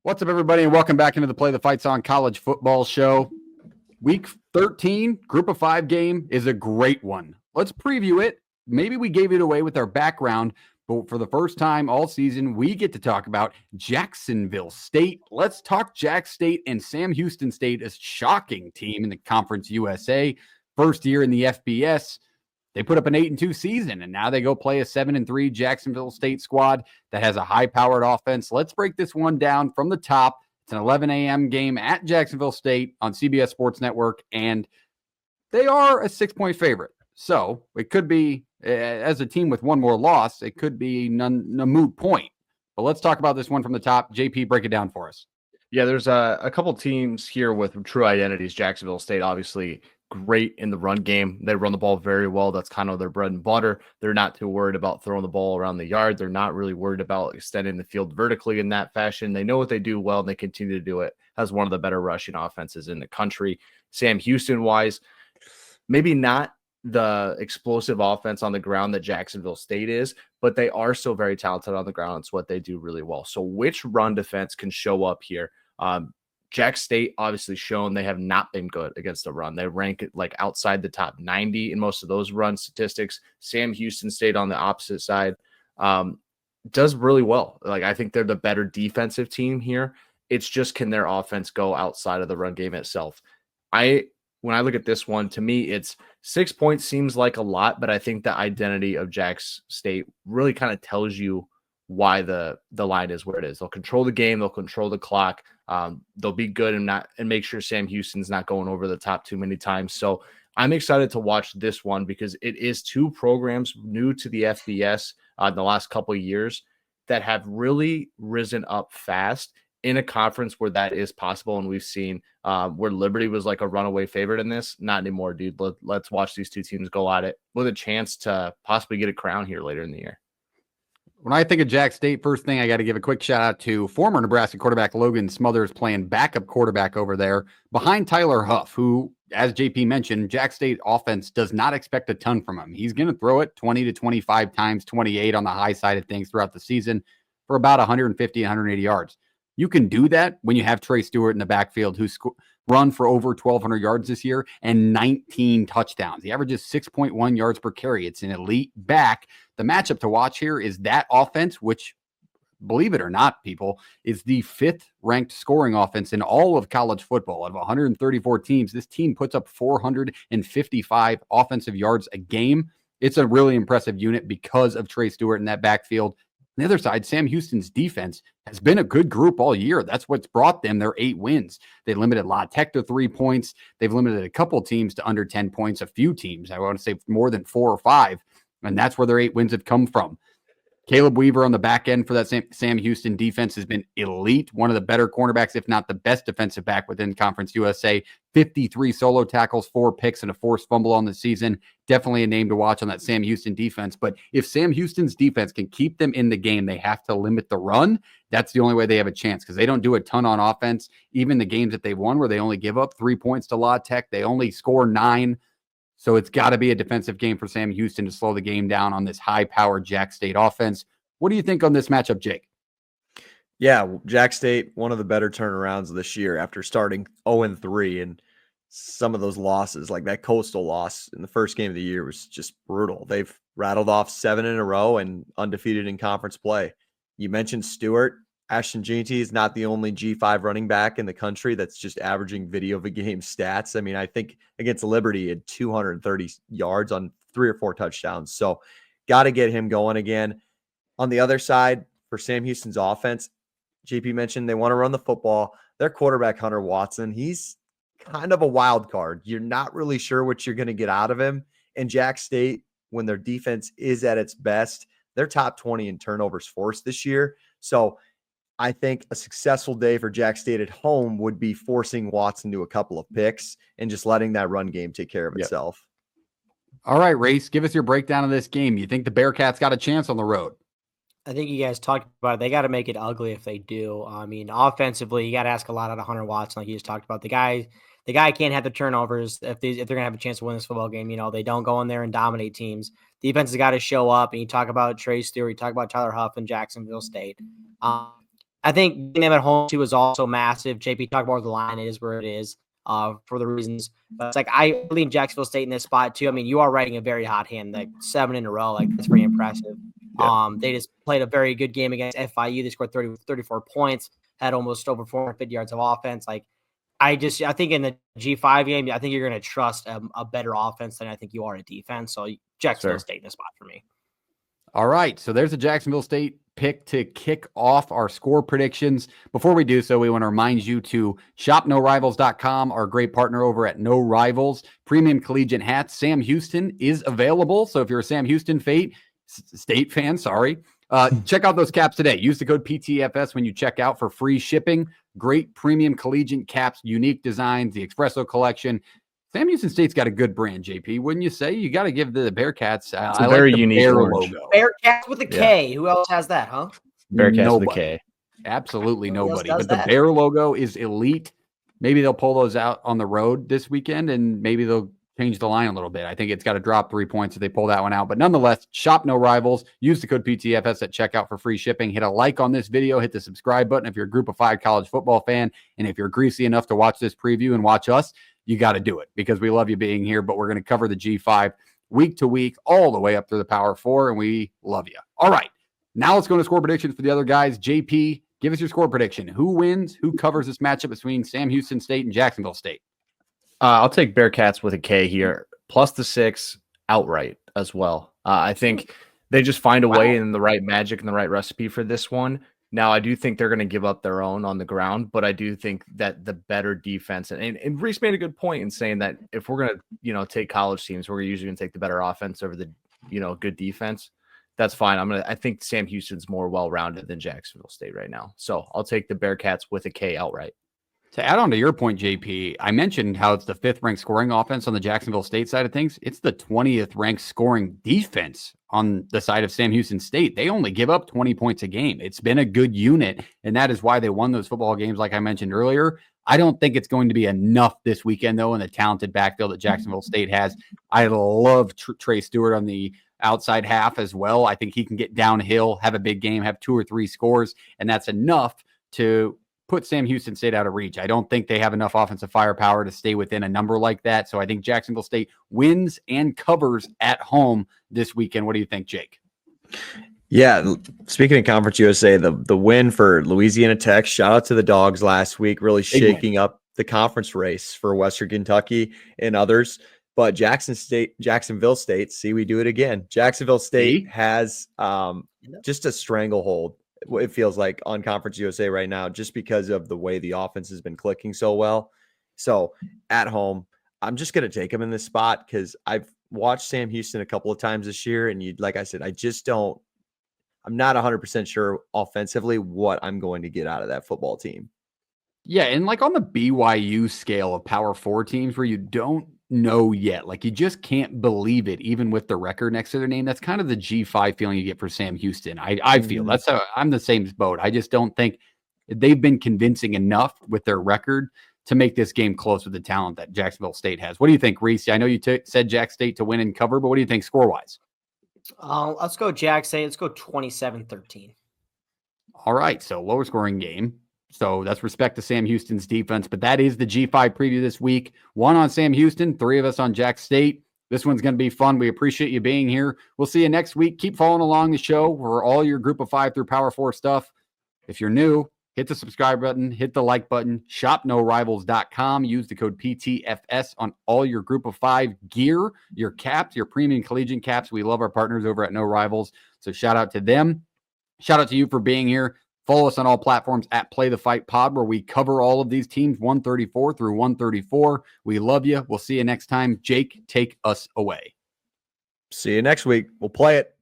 What's up, everybody, and welcome back into the Play the Fights on College Football Show. Week 13, Group of 5 game is a great one. Let's preview it. Maybe we gave it away with our background, but for the first time all season, we get to talk about Jacksonville State. Let's talk Jax State and Sam Houston State, a shocking team in the Conference USA. First year in the FBS. They put up an 8-2 season, and now they go play a 7-3 Jacksonville State squad that has a high-powered offense. Let's break this one down from the top. It's an 11 a.m. game at Jacksonville State on CBS Sports Network, and they are a 6-point favorite. So it could be, as a team with one more loss, it could be a moot point. But let's talk about this one from the top. JP, break it down for us. Yeah, there's a couple teams here with true identities. Jacksonville State, obviously, great in the run game. They run the ball very well. That's kind of their bread and butter. They're not too worried about throwing the ball around the yard. They're not really worried about extending the field vertically in that fashion. They know what they do well, and they continue to do it. Has one of the better rushing offenses in the country. Sam Houston-wise, maybe not the explosive offense on the ground that Jacksonville State is, but they are still very talented on the ground. It's what they do really well. So which run defense can show up here? Jax State obviously shown they have not been good against the run. They rank like outside the top 90 in most of those run statistics. Sam Houston State on the opposite side does really well. Like, I think they're the better defensive team here. It's just, can their offense go outside of the run game itself? When I look at this one, to me, it's 6 points seems like a lot, but I think the identity of Jax State really kind of tells you why the line is where it is. They'll control the game. They'll control the clock. They'll be good and make sure Sam Houston's not going over the top too many times. So I'm excited to watch this one because it is two programs new to the FBS in the last couple of years that have really risen up fast in a conference where that is possible. And we've seen where Liberty was like a runaway favorite in this. Not anymore, dude. Let's watch these two teams go at it with a chance to possibly get a crown here later in the year. When I think of Jax State, first thing I got to give a quick shout out to former Nebraska quarterback Logan Smothers, playing backup quarterback over there behind Tyler Huff, who, as JP mentioned, Jax State offense does not expect a ton from him. He's going to throw it 20 to 25 times, 28 on the high side of things throughout the season for about 150, 180 yards. You can do that when you have Trey Stewart in the backfield, who's run for over 1,200 yards this year and 19 touchdowns. He averages 6.1 yards per carry. It's an elite back. The matchup to watch here is that offense, which, believe it or not, people, is the 5th ranked scoring offense in all of college football. Out of 134 teams, this team puts up 455 offensive yards a game. It's a really impressive unit because of Trey Stewart in that backfield. On the other side, Sam Houston's defense has been a good group all year. That's what's brought them their 8 wins. They limited La Tech to 3 points. They've limited a couple teams to under 10 points, a few teams. I want to say more than 4 or 5. And that's where their 8 wins have come from. Caleb Weaver on the back end for that Sam Houston defense has been elite. One of the better cornerbacks, if not the best defensive back within Conference USA. 53 solo tackles, 4 picks, and a forced fumble on the season. Definitely a name to watch on that Sam Houston defense. But if Sam Houston's defense can keep them in the game, they have to limit the run. That's the only way they have a chance, because they don't do a ton on offense. Even the games that they've won where they only give up 3 points to La Tech, they only score 9. So it's got to be a defensive game for Sam Houston to slow the game down on this high-powered Jax State offense. What do you think on this matchup, Jake? Yeah, Jax State, one of the better turnarounds this year after starting 0-3, and some of those losses, like that Coastal loss in the first game of the year, was just brutal. They've rattled off 7 in a row and undefeated in conference play. You mentioned Stewart. Ashton Jeanty is not the only G5 running back in the country that's just averaging video of a game stats. I mean, I think against Liberty, he had 230 yards on 3 or 4 touchdowns. So got to get him going again. On the other side, for Sam Houston's offense, JP mentioned they want to run the football. Their quarterback, Hunter Watson, he's kind of a wild card. You're not really sure what you're going to get out of him. And Jax State, when their defense is at its best, they're top 20 in turnovers forced this year. So I think a successful day for Jax State at home would be forcing Watson to a couple of picks and just letting that run game take care of itself. All right, Race, give us your breakdown of this game. You think the Bearcats got a chance on the road? I think you guys talked about it. They got to make it ugly if they do. I mean, offensively, you got to ask a lot out of Hunter Watson, like you just talked about. The guy can't have the turnovers if they're going to have a chance to win this football game. You know, they don't go in there and dominate teams. Defense has got to show up. And you talk about Trey Stewart, you talk about Tyler Huff and Jacksonville State. I think getting them at home too is also massive. JP talked about the line is where it is for the reasons. But it's like I believe Jacksonville State in this spot too. I mean, you are riding a very hot hand, like 7 in a row. Like that's pretty impressive. Yeah. They just played a very good game against FIU. They scored 34 points, had almost over 450 yards of offense. Like I think in the G5 game, I think you're going to trust a better offense than I think you are a defense. So Jacksonville State in the spot for me. All right, so there's a Jacksonville State pick to kick off our score predictions. Before we do so, we want to remind you to shop norivals.com, our great partner over at No Rivals. Premium collegiate hats. Sam Houston is available. So if you're a Sam Houston State fan, check out those caps today. Use the code PTFS when you check out for free shipping. Great premium collegiate caps, unique designs, the Espresso collection. Sam Houston State's got a good brand, JP. Wouldn't you say? You got to give the Bearcats it's a very unique Bear orange logo. Bearcats with a K. Who else has that, huh? Bearcats with a K. Absolutely Who else nobody. does But the that? Bear logo is elite. Maybe they'll pull those out on the road this weekend, and maybe they'll change the line a little bit. I think it's got to drop 3 points if they pull that one out. But nonetheless, shop No Rivals. Use the code PTFS at checkout for free shipping. Hit a like on this video. Hit the subscribe button if you're a Group of 5 college football fan. And if you're greasy enough to watch this preview and watch us, you got to do it because we love you being here. But we're going to cover the G5 week to week all the way up to the Power 4, and we love you. All right, now let's go to score predictions for the other guys. JP, give us your score prediction. Who wins? Who covers this matchup between Sam Houston State and Jacksonville State? I'll take Bearcats with a K here, plus the 6 outright as well. I think they just find a way and the right magic and the right recipe for this one. Now, I do think they're going to give up their own on the ground, but I do think that the better defense, and Reese made a good point in saying that if we're going to, take college teams, we're usually going to take the better offense over the, good defense. That's fine. I think Sam Houston's more well-rounded than Jacksonville State right now. So I'll take the Bearcats with a K outright. To add on to your point, JP, I mentioned how it's the 5th ranked scoring offense on the Jacksonville State side of things. It's the 20th ranked scoring defense on the side of Sam Houston State. They only give up 20 points a game. It's been a good unit, and that is why they won those football games like I mentioned earlier. I don't think it's going to be enough this weekend, though, in the talented backfield that Jacksonville State has. I love Trey Stewart on the outside half as well. I think he can get downhill, have a big game, have 2 or 3 scores, and that's enough to put Sam Houston State out of reach. I don't think they have enough offensive firepower to stay within a number like that. So I think Jacksonville State wins and covers at home this weekend. What do you think, Jake? Yeah, speaking of Conference USA, the win for Louisiana Tech, shout out to the Dogs last week, really shaking up the conference race for Western Kentucky and others. But Jacksonville State, see, we do it again. Jacksonville State has just a stranglehold, it feels like, on Conference USA right now, just because of the way the offense has been clicking so well. So at home, I'm just going to take them in this spot because I've watched Sam Houston a couple of times this year. And like I said, I'm not 100% sure offensively what I'm going to get out of that football team. Yeah. And like on the BYU scale of Power 4 teams where you don't know yet, like you just can't believe it, even with the record next to their name. That's kind of the G5 feeling you get for Sam Houston. I feel that's how I'm the same boat. I just don't think they've been convincing enough with their record to make this game close with the talent that Jacksonville State has. What do you think, Reese? I know you said Jack State to win and cover, but what do you think score wise? Let's go Jax State. Let's go 27-13. All right. So lower scoring game. So that's respect to Sam Houston's defense, but that is the G5 preview this week. 1 on Sam Houston, 3 of us on Jax State. This one's going to be fun. We appreciate you being here. We'll see you next week. Keep following along the show for all your Group of 5 through Power 4 stuff. If you're new, hit the subscribe button, hit the like button, shop norivals.com. Use the code PTFS on all your Group of 5 gear, your caps, your premium collegiate caps. We love our partners over at No Rivals. So shout out to them. Shout out to you for being here. Follow us on all platforms at Play the Fight Pod, where we cover all of these teams 134 through 134. We love you. We'll see you next time. Jake, take us away. See you next week. We'll play it.